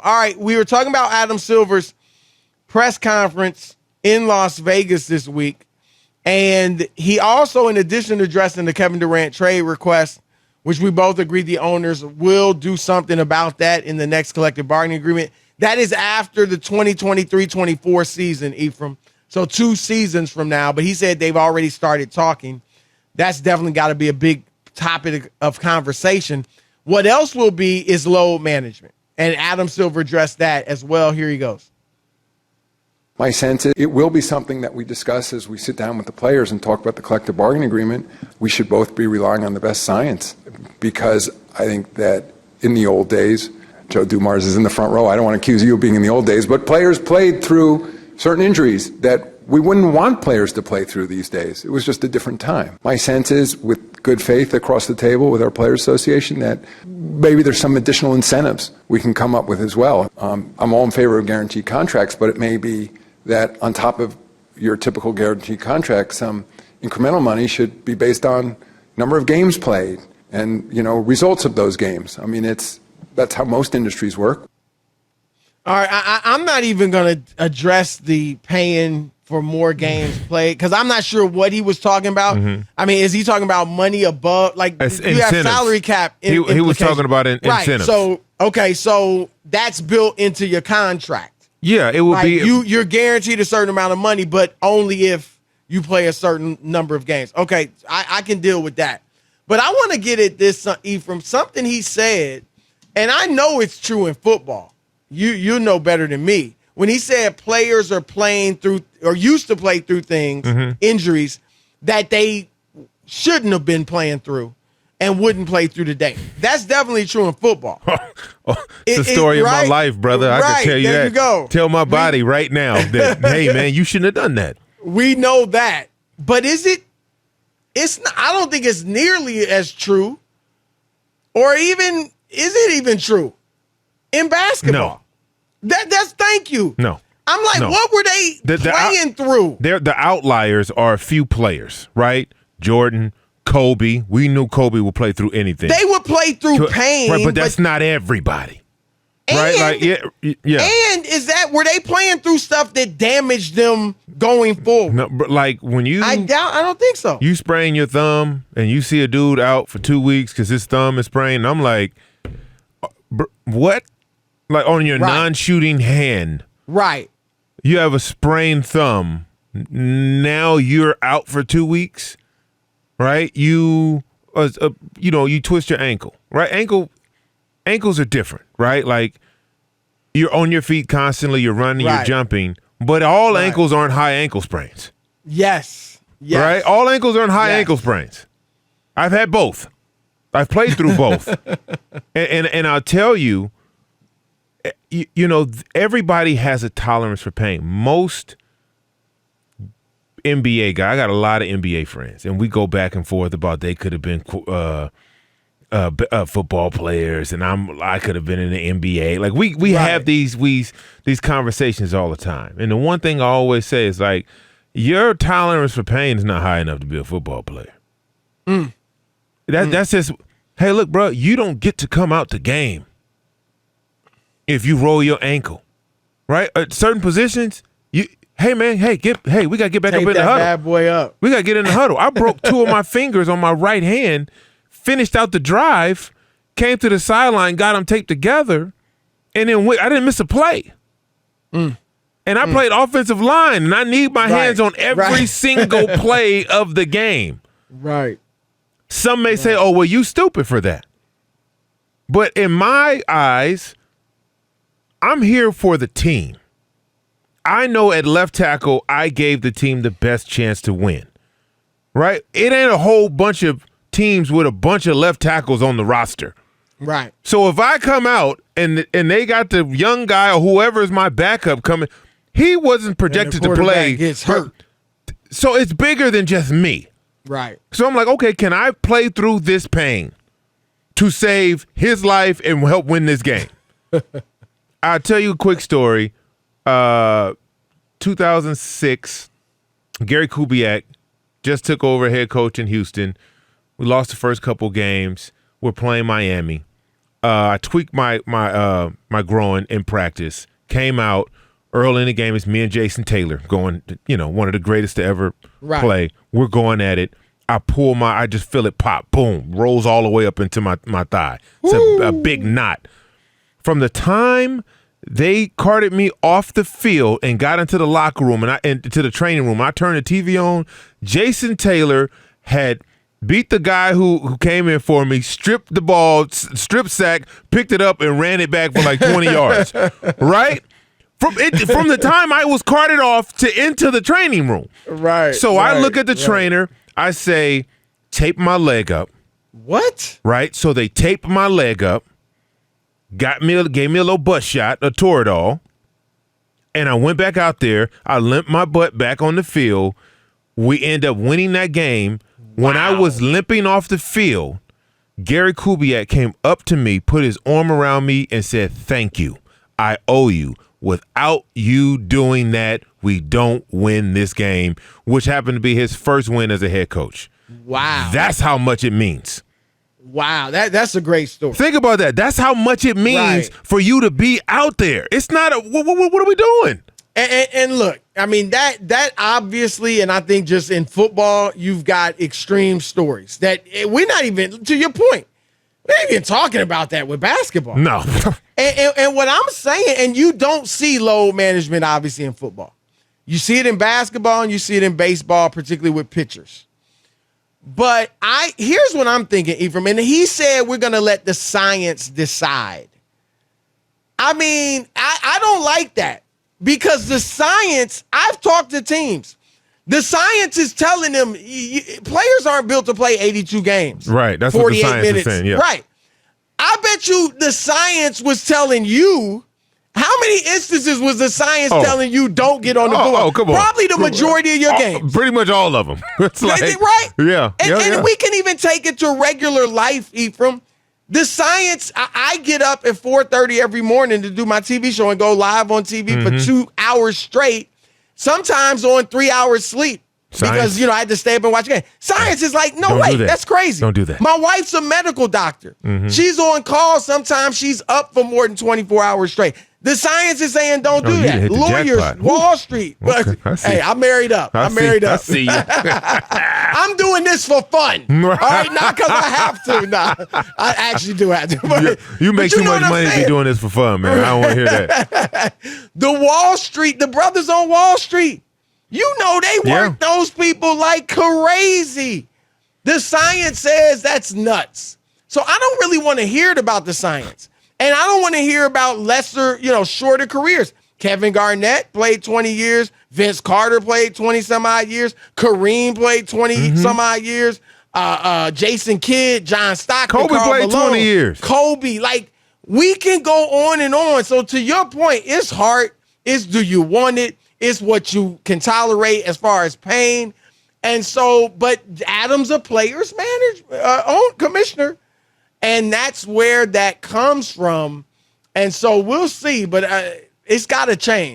All right, we were talking about Adam Silver's press conference in Las Vegas this week. And he also, in addition to addressing the Kevin Durant trade request, which we both agree the owners will do something about that in the next collective bargaining agreement. That is after the 2023-24 season, Ephraim. So 2 seasons from now. But he said they've already started talking. That's definitely got to be a big topic of conversation. What else will be is load management. And Adam Silver addressed that as well. Here he goes. My sense is it will be something that we discuss as we sit down with the players and talk about the collective bargaining agreement. We should both be relying on the best science, because I think that in the old days, Joe Dumars is in the front row. I don't want to accuse you of being in the old days, but players played through certain injuries that we wouldn't want players to play through these days. It was just a different time. My sense is, with good faith across the table with our Players Association, that maybe there's some additional incentives we can come up with as well. I'm all in favor of guaranteed contracts, but it may be that on top of your typical guaranteed contract, some incremental money should be based on number of games played and, results of those games. I mean, that's how most industries work. All right, I'm not even going to address the paying for more games played, because I'm not sure what he was talking about. Mm-hmm. I mean, is he talking about money above, like you have salary cap? He was talking about incentives. Right, so that's built into your contract. Yeah, it will be. You're guaranteed a certain amount of money, but only if you play a certain number of games. Okay, I can deal with that. But I want to get at this, Ephraim, something he said, and I know it's true in football. You know better than me. When he said players are playing through or used to play through things, injuries, that they shouldn't have been playing through and wouldn't play through today. That's definitely true in football. It's the story of my life, brother. I can tell you there that. You go. Tell my body right now that, hey, man, you shouldn't have done that. We know that. But is it? It's not, I don't think it's nearly as true. Or even, is it even true in basketball? No. That's thank you. No. I'm like, what were they playing through? The outliers are a few players, right? Jordan, Kobe. We knew Kobe would play through anything. They would play through pain. Right, but that's not everybody. Right? Like, yeah. And were they playing through stuff that damaged them going forward? No, but like when you, I don't think so. You sprain your thumb and you see a dude out for 2 weeks because his thumb is sprained. And I'm like, what? Like on your non-shooting hand. Right. You have a sprained thumb. Now you're out for 2 weeks. Right? You twist your ankle. Right? Ankles are different, right? Like you're on your feet constantly, you're running, you're jumping, but all ankles aren't high ankle sprains. Yes. Right? All ankles aren't high ankle sprains. I've had both. I've played through both. and I'll tell you, everybody has a tolerance for pain. Most NBA guys, I got a lot of NBA friends, and we go back and forth about they could have been football players, and I could have been in the NBA. Like we have these conversations all the time. And the one thing I always say is like, your tolerance for pain is not high enough to be a football player. That's just, hey, look, bro, you don't get to come out the game if you roll your ankle, right? At certain positions, we gotta get back up in the huddle. Bad boy up. We gotta get in the huddle. I broke 2 of my fingers on my right hand. Finished out the drive, came to the sideline, got them taped together, and then I didn't miss a play. And I played offensive line, and I need my hands on every single play of the game. Right. Some may say, oh, well, you stupid for that. But in my eyes, I'm here for the team. I know at left tackle, I gave the team the best chance to win. Right? It ain't a whole bunch of teams with a bunch of left tackles on the roster. Right. So if I come out and they got the young guy or whoever is my backup coming, he wasn't projected to play. Gets hurt. So it's bigger than just me. Right. So I'm like, okay, can I play through this pain to save his life and help win this game? I'll tell you a quick story. 2006, Gary Kubiak just took over head coach in Houston. We lost the first couple games. We're playing Miami. I tweaked my groin in practice. Came out early in the game. It's me and Jason Taylor going. One of the greatest to ever play. We're going at it. I just feel it pop. Boom. Rolls all the way up into my thigh. It's a big knot. From the time they carted me off the field and got into the locker room and to the training room, I turned the TV on. Jason Taylor had beat the guy who came in for me, stripped the ball, strip sack, picked it up, and ran it back for like 20 yards. Right? From the time I was carted off to into the training room. Right. So I look at the trainer. I say, tape my leg up. What? Right? So they taped my leg up, gave me a little butt shot, a Toradol, and I went back out there. I limped my butt back on the field. We end up winning that game. When I was limping off the field, Gary Kubiak came up to me, put his arm around me, and said, "Thank you. I owe you. Without you doing that, we don't win this game," which happened to be his first win as a head coach. Wow. That's how much it means. Wow. That's a great story. Think about that. That's how much it means for you to be out there. It's not what are we doing? And look, I mean, that obviously, and I think just in football, you've got extreme stories that we're not even, to your point, we're not even talking about that with basketball. No. And what I'm saying, and you don't see load management, obviously, in football. You see it in basketball and you see it in baseball, particularly with pitchers. But here's what I'm thinking, Ephraim, and he said we're going to let the science decide. I mean, I don't like that because the science, I've talked to teams. The science is telling them players aren't built to play 82 games. Right. That's what the science minutes. is saying. Yeah. Right. I bet you the science was telling you. How many instances was the science telling you don't get on the board? Oh, come on. Probably the majority of your games. Pretty much all of them. It's like, right? Yeah. And we can even take it to regular life, Ephraim. The science, I get up at 4:30 every morning to do my TV show and go live on TV for 2 hours straight, sometimes on 3 hours sleep. Science. Because, I had to stay up and watch a game. Science is like, no way, that's crazy. Don't do that. My wife's a medical doctor. She's on call. Sometimes she's up for more than 24 hours straight. The science is saying don't do that. Lawyers, Wall Street. Okay, Hey, I'm married up. I'm married up. I see you. I'm doing this for fun. All right, not because I have to. Nah, I actually do have to. But, you make too much money to be doing this for fun, man. I don't want to hear that. The Wall Street, the brothers on Wall Street, they work those people like crazy. The science says that's nuts. So I don't really want to hear about the science. And I don't want to hear about lesser, shorter careers. Kevin Garnett played 20 years. Vince Carter played 20 some odd years. Kareem played 20 some odd years. Jason Kidd, John Stockton, Kobe Karl played Malone, 20 years. Kobe, we can go on and on. So to your point, it's hard. It's do you want it? It's what you can tolerate as far as pain. And so, but Adam's a player's own commissioner. And that's where that comes from. And so we'll see, but it's got to change.